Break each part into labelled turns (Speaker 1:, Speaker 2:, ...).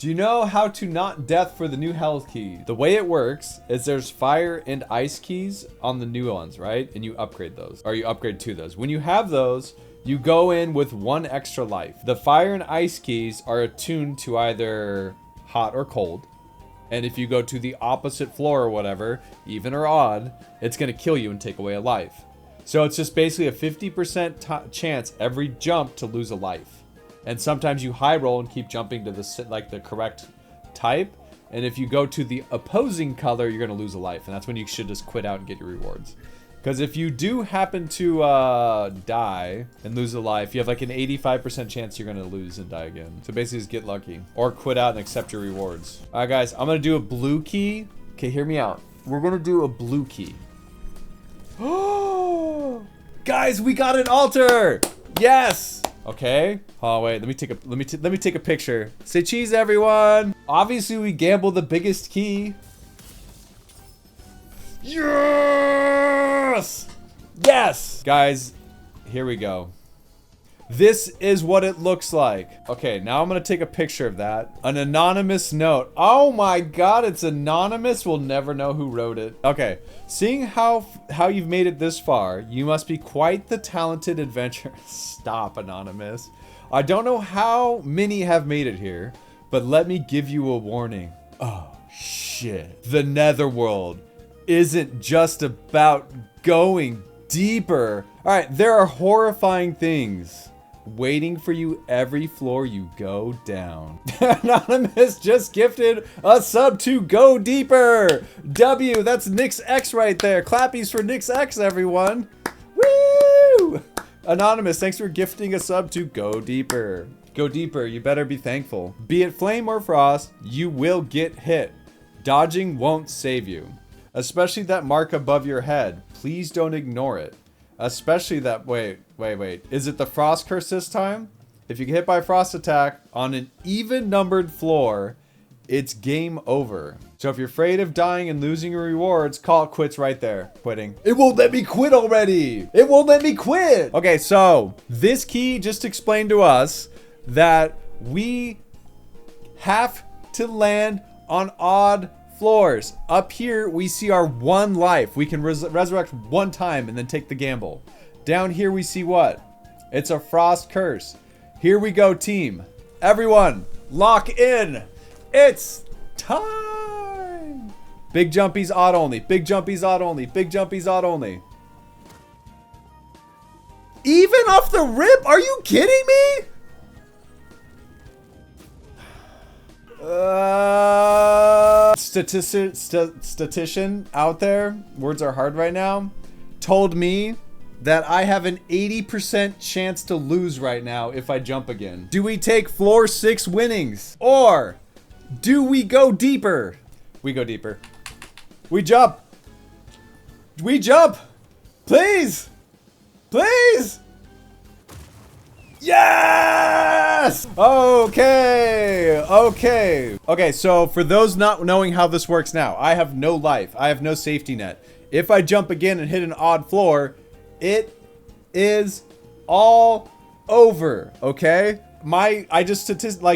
Speaker 1: Do you know how to not death for the new hell key? The way it works is there's fire and ice keys on the new ones, right? And you upgrade those, or you upgrade to those. When you have those, you go in with 1 extra life. The fire and ice keys are attuned to either hot or cold. And if you go to the opposite floor or whatever, even or odd, it's gonna kill you and take away a life. So it's just basically a 50% chance every jump to lose a life. And sometimes you high roll and keep jumping to the correct type. And if you go to the opposing color, you're gonna lose a life. And that's when you should just quit out and get your rewards. Because if you do happen to die and lose a life, you have like an 85% chance you're gonna lose and die again. So basically just get lucky. Or quit out and accept your rewards. All right, guys, I'm gonna do a blue key. Okay, hear me out. We're gonna do a blue key. Oh, guys, we got an altar! Yes! Okay. Oh wait, let me take a picture. Say cheese, everyone. Obviously, we gamble the biggest key. Yes! Yes! Guys, here we go. This is what it looks like. Okay, now I'm gonna take a picture of that. An anonymous note. Oh my god, it's anonymous. We'll never know who wrote it. Okay, seeing how you've made it this far, you must be quite the talented adventurer. Stop, anonymous. I don't know how many have made it here, but let me give you a warning. Oh, shit. The netherworld isn't just about going deeper. All right, there are horrifying things waiting for you every floor you go down. Anonymous just gifted a sub to Go Deeper. W, that's Nick's X right there. Clappies for Nick's X, everyone. Woo! Anonymous, thanks for gifting a sub to Go Deeper. Go Deeper, you better be thankful. Be it flame or frost, you will get hit. Dodging won't save you. Especially that mark above your head. Please don't ignore it. Especially that, wait. Is it the frost curse this time? If you get hit by a frost attack on an even numbered floor, it's game over. So if you're afraid of dying and losing your rewards, call it quits right there. Quitting. It won't let me quit already. It won't let me quit. Okay, so this key just explained to us that we have to land on odd floors. Up here, we see our 1 life. We can resurrect 1 time and then take the gamble. Down here, we see what? It's a frost curse. Here we go, team. Everyone, lock in. It's time. Big jumpies odd only. Big jumpies odd only. Big jumpies odd only. Even off the rip? Are you kidding me? Statistician out there, words are hard right now, told me that I have an 80% chance to lose right now if I jump again. Do we take floor 6 winnings? Or do we go deeper? We go deeper. We jump. We jump. Please. Please. Yes! Okay, so for those not knowing how this works now, I have no life. I have no safety net. If I jump again and hit an odd floor, it is all over, okay?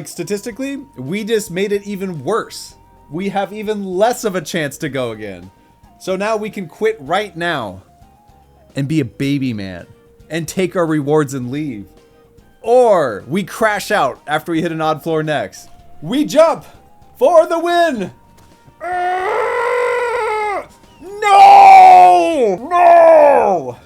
Speaker 1: Statistically, we just made it even worse. We have even less of a chance to go again. So now we can quit right now and be a baby man and take our rewards and leave. Or we crash out after we hit an odd floor next. We jump for the win. No!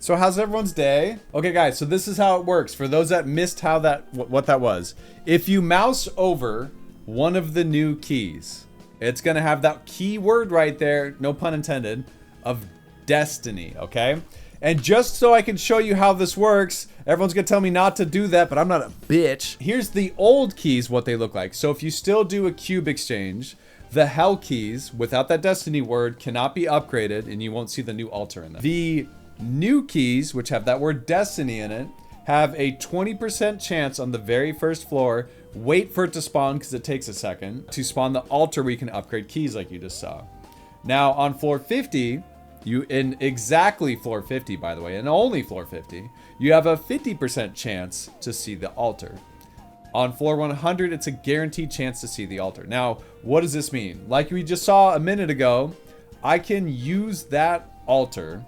Speaker 1: So how's everyone's day? Okay, guys, so this is how it works. For those that missed what that was. If you mouse over one of the new keys, it's gonna have that keyword right there, no pun intended, of destiny, okay? And just so I can show you how this works, everyone's gonna tell me not to do that, but I'm not a bitch. Here's the old keys, what they look like. So if you still do a cube exchange, the hell keys, without that destiny word, cannot be upgraded, and you won't see the new altar in them. The new keys, which have that word destiny in it, have a 20% chance on the very first floor. Wait for it to spawn, because it takes a second, to spawn the altar where you can upgrade keys like you just saw. Now, on floor 50, in exactly floor 50, by the way, and only floor 50, you have a 50% chance to see the altar. On floor 100, it's a guaranteed chance to see the altar. Now, what does this mean? Like we just saw a minute ago, I can use that altar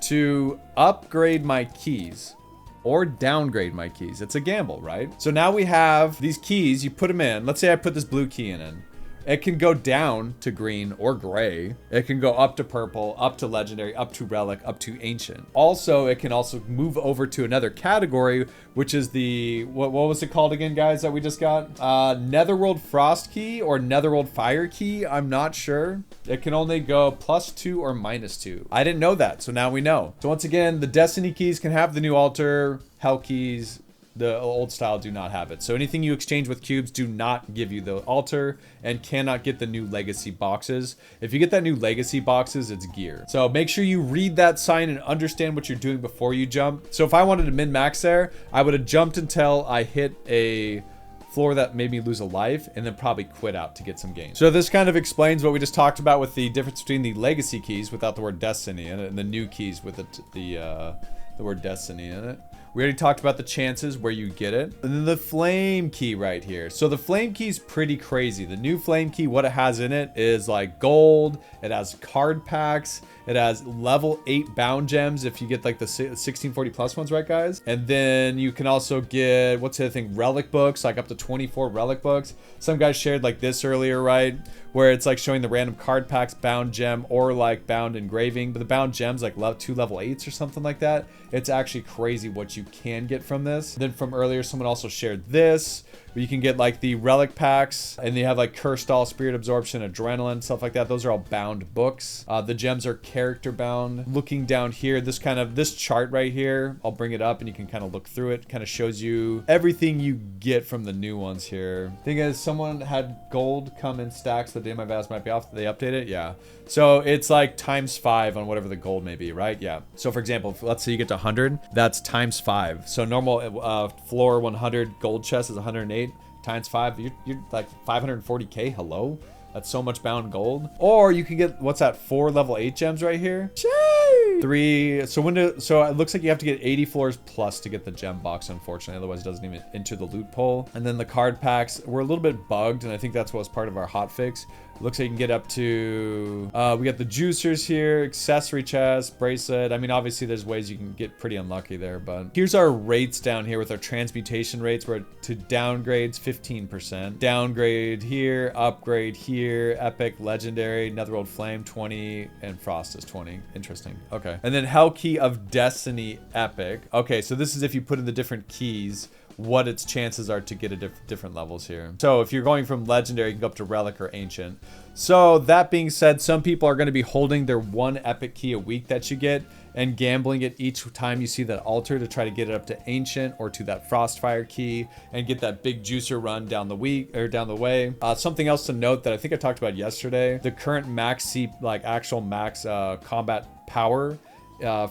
Speaker 1: to upgrade my keys or downgrade my keys. It's a gamble, right? So now we have these keys, you put them in. Let's say I put this blue key in. It can go down to green or gray. It can go up to purple, up to legendary, up to relic, up to ancient. Also, it can also move over to another category, which is the, what was it called again, guys, that we just got? Netherworld Frost Key or Netherworld Fire Key. I'm not sure. It can only go +2 or -2. I didn't know that, so now we know. So once again, the Destiny keys can have the new altar. Hell keys, the old style, do not have it. So anything you exchange with cubes do not give you the altar and cannot get the new legacy boxes. If you get that new legacy boxes, it's gear. So make sure you read that sign and understand what you're doing before you jump. So if I wanted to min-max there, I would have jumped until I hit a floor that made me lose a life and then probably quit out to get some gains. So this kind of explains what we just talked about with the difference between the legacy keys without the word Destiny in it and the new keys with the word Destiny in it. We already talked about the chances where you get it. And then the flame key right here. So the flame key is pretty crazy. The new flame key, what it has in it is like gold. It has card packs. It has level 8 bound gems if you get like the 1640 plus ones, right guys? And then you can also get, what's the other thing? Relic books, like up to 24 relic books. Some guys shared like this earlier, right? Where it's like showing the random card packs, bound gem, or like bound engraving. But the bound gems like 2 level 8s or something like that. It's actually crazy what you can get from this. Then from earlier, someone also shared this, where you can get like the relic packs, and they have like Cursed All, Spirit Absorption, Adrenaline, stuff like that. Those are all bound books. The gems are character bound. Looking down here, this chart right here, I'll bring it up and you can kind of look through it. Kind of shows you everything you get from the new ones here. Thing is, someone had gold come in stacks the day my VAS might be off. They update it? Yeah. So it's like ×5 on whatever the gold may be, right? Yeah. So for example, if, let's say you get to 100, that's ×5. So normal floor 100 gold chest is 108 ×5. You're like 540k. Hello? That's so much bound gold. Or you can get, what's that, 4 level 8 gems right here? Yay! 3, so it looks like you have to get 80 floors plus to get the gem box, unfortunately. Otherwise it doesn't even enter the loot pool. And then the card packs were a little bit bugged, and I think that's what was part of our hotfix. Looks like you can get up to, we got the juicers here, accessory chest, bracelet. I mean, obviously there's ways you can get pretty unlucky there, but here's our rates down here with our transmutation rates. We're to downgrades 15%, downgrade here, upgrade here, epic, legendary, netherworld flame 20, and frost is 20. Interesting. Okay. And then hell key of destiny epic. Okay, so this is if you put in the different keys, what its chances are to get a different levels here. So if you're going from legendary, you can go up to relic or ancient. So that being said, some people are going to be holding their 1 epic key a week that you get and gambling it each time you see that altar to try to get it up to ancient or to that frostfire key and get that big juicer run down the week or down the way. Something else to note that I think I talked about yesterday, the current max C, like actual max combat power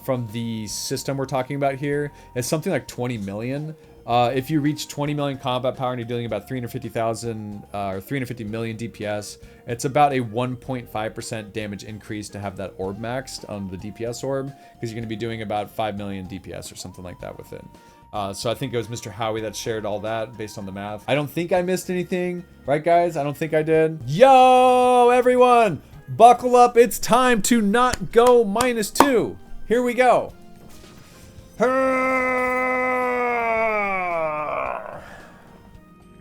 Speaker 1: from the system we're talking about here is something like 20 million. If you reach 20 million combat power and you're dealing about 350,000 or 350 million DPS, it's about a 1.5% damage increase to have that orb maxed on the DPS orb, because you're going to be doing about 5 million DPS or something like that with it. So I think it was Mr. Howie that shared all that based on the math. I don't think I missed anything, right guys? I don't think I did. Yo, everyone, buckle up. It's time to not go -2. Here we go.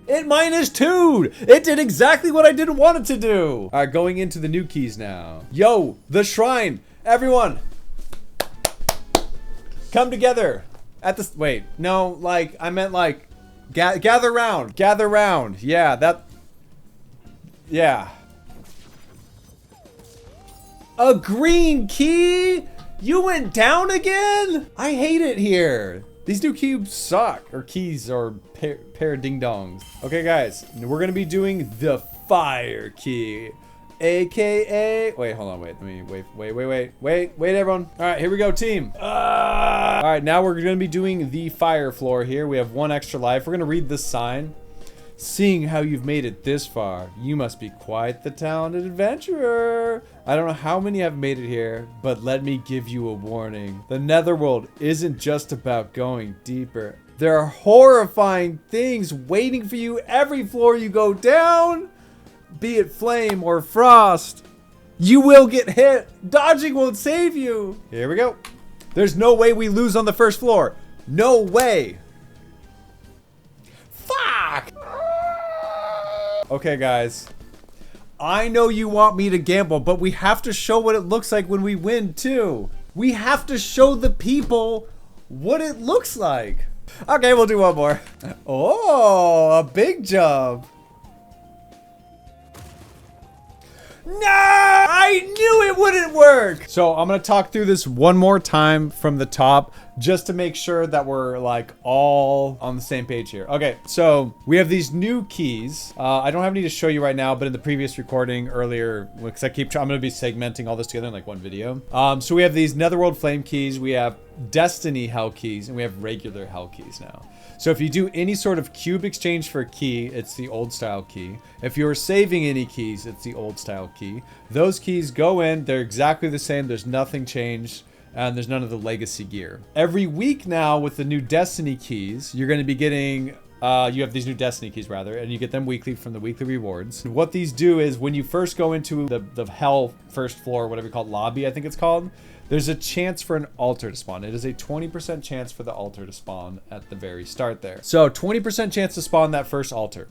Speaker 1: It -2'd. It did exactly what I didn't want it to do. All right, going into the new keys now. Yo, the shrine. Everyone, come together at the, wait, no, like, I meant like, gather round. Gather round. Yeah, that, yeah. A green key? You went down again? I hate it here. These new cubes suck, or keys, or pair ding dongs. Okay, guys, we're gonna be doing the fire key, AKA. Wait, hold on, wait. Let me wait, everyone. All right, here we go, team. All right, now we're gonna be doing the fire floor here. We have 1 extra life. We're gonna read this sign. Seeing how you've made it this far, you must be quite the talented adventurer. I don't know how many have made it here, but let me give you a warning. The Netherworld isn't just about going deeper. There are horrifying things waiting for you every floor you go down. Be it flame or frost. You will get hit. Dodging won't save you. Here we go. There's no way we lose on the first floor. No way. Fuck. Okay, guys. I know you want me to gamble, but we have to show what it looks like when we win, too. We have to show the people what it looks like. Okay, we'll do one more. Oh, a big jump. No! I knew it wouldn't work! So I'm gonna talk through this one more time from the top just to make sure that we're like all on the same page here. Okay, so we have these new keys. I don't have any to show you right now, but in the previous recording earlier, because I'm gonna be segmenting all this together in like one video. So we have these Netherworld Flame keys, we have Destiny Hell keys, and we have regular Hell keys now. So if you do any sort of cube exchange for a key, it's the old style key. If you're saving any keys, it's the old style key. Those keys go in, they're exactly the same, there's nothing changed, and there's none of the legacy gear. Every week now with the new Destiny keys, you're gonna be getting, you have these new Destiny keys rather, and you get them weekly from the weekly rewards. And what these do is when you first go into the Hell first floor, whatever you call it, lobby, I think it's called, there's a chance for an altar to spawn. It is a 20% chance for the altar to spawn at the very start there. So 20% chance to spawn that first altar.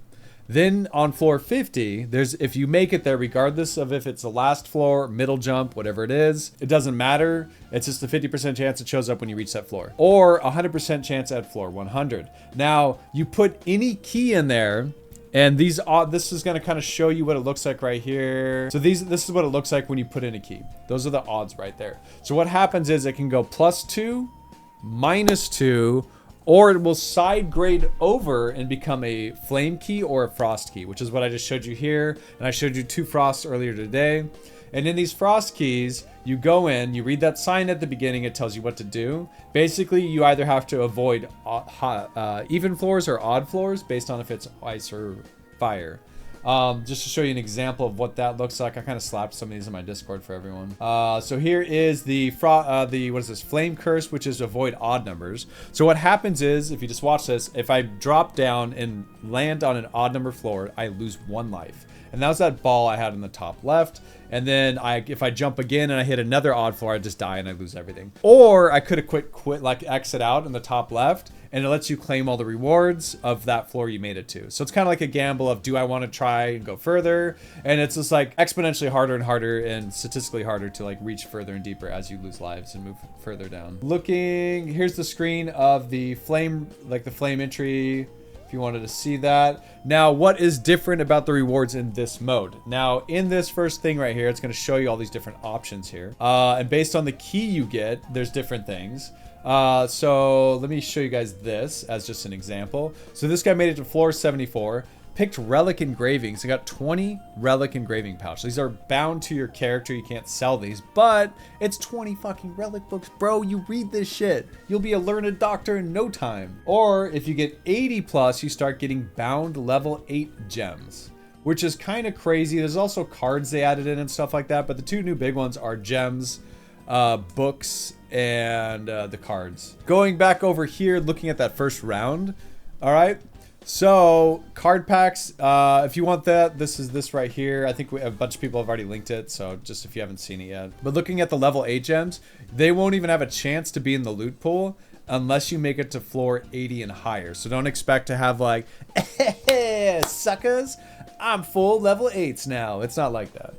Speaker 1: Then on floor 50, if you make it there, regardless of if it's the last floor, middle jump, whatever it is, it doesn't matter. It's just a 50% chance it shows up when you reach that floor. Or 100% chance at floor 100. Now, you put any key in there, and this is going to kind of show you what it looks like right here. So this is what it looks like when you put in a key. Those are the odds right there. So what happens is it can go +2, -2, or it will side grade over and become a flame key or a frost key, which is what I just showed you here. And I showed you 2 frosts earlier today. And in these frost keys, you go in, you read that sign at the beginning, it tells you what to do. Basically, you either have to avoid even floors or odd floors based on if it's ice or fire. Just to show you an example of what that looks like, I kind of slapped some of these in my Discord for everyone. So here is the what is this? Flame curse, which is avoid odd numbers. So what happens is, if you just watch this, if I drop down and land on an odd number floor, I lose 1 life. And that was that ball I had in the top left. And then if I jump again and I hit another odd floor, I just die and I lose everything. Or I could have quit like exit out in the top left, and it lets you claim all the rewards of that floor you made it to. So it's kind of like a gamble of, do I want to try and go further? And it's just like exponentially harder and harder and statistically harder to like reach further and deeper as you lose lives and move further down. Here's the screen of the flame, like the flame entry, if you wanted to see that. Now, what is different about the rewards in this mode? Now, in this first thing right here, it's going to show you all these different options here. And based on the key you get, there's different things. So let me show you guys this as just an example. So this guy made it to floor 74. Picked relic engravings. I got 20 relic engraving pouch. These are bound to your character. You can't sell these, but it's 20 fucking relic books, bro. You read this shit, you'll be a learned doctor in no time. Or if you get 80 plus, you start getting bound level 8 gems, which is kind of crazy. There's also cards they added in and stuff like that, but the 2 new big ones are gems, books, and the cards. Going back over here, looking at that first round. All right. So card packs, if you want that, this is this right here. I think a bunch of people have already linked it, so just if you haven't seen it yet. But looking at the level 8 gems, they won't even have a chance to be in the loot pool unless you make it to floor 80 and higher. So don't expect to have like, suckers, I'm full level 8s now. It's not like that.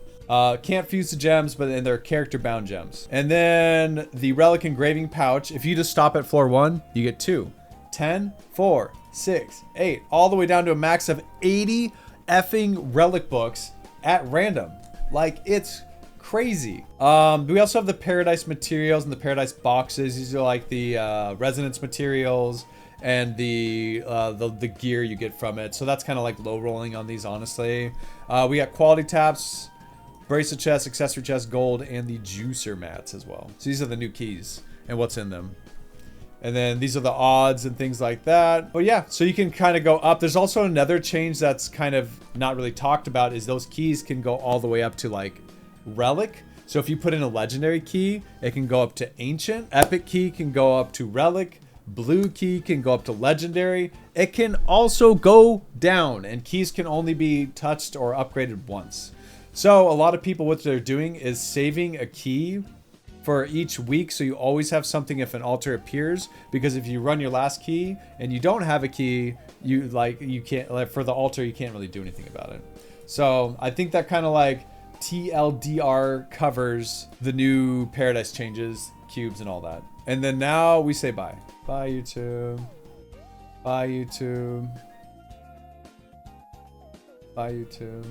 Speaker 1: Can't fuse the gems, but then they're character bound gems. And then the relic engraving pouch, if you just stop at floor 1, you get 2, 10, 4, 6, 8, all the way down to a max of 80 effing relic books at random. Like, it's crazy. We also have the paradise materials and the paradise boxes. These are like the resonance materials and the gear you get from it. So that's kind of like low rolling on these, honestly. We got quality taps, bracelet chest, accessory chest, gold, and the juicer mats as well. So these are the new keys and what's in them. And then these are the odds and things like that. But yeah, so you can kind of go up. There's also another change that's kind of not really talked about, is those keys can go all the way up to like relic. So if you put in a legendary key, it can go up to ancient. Epic key can go up to relic. Blue key can go up to legendary. It can also go down, and keys can only be touched or upgraded once. So a lot of people, what they're doing is saving a key for each week, so you always have something if an altar appears, because if you run your last key and you don't have a key, you can't, like, for the altar, you can't really do anything about it. So I think that kind of like TLDR covers the new paradise changes, cubes, and all that. And then now we say bye. Bye, YouTube. Bye, YouTube. Bye, YouTube.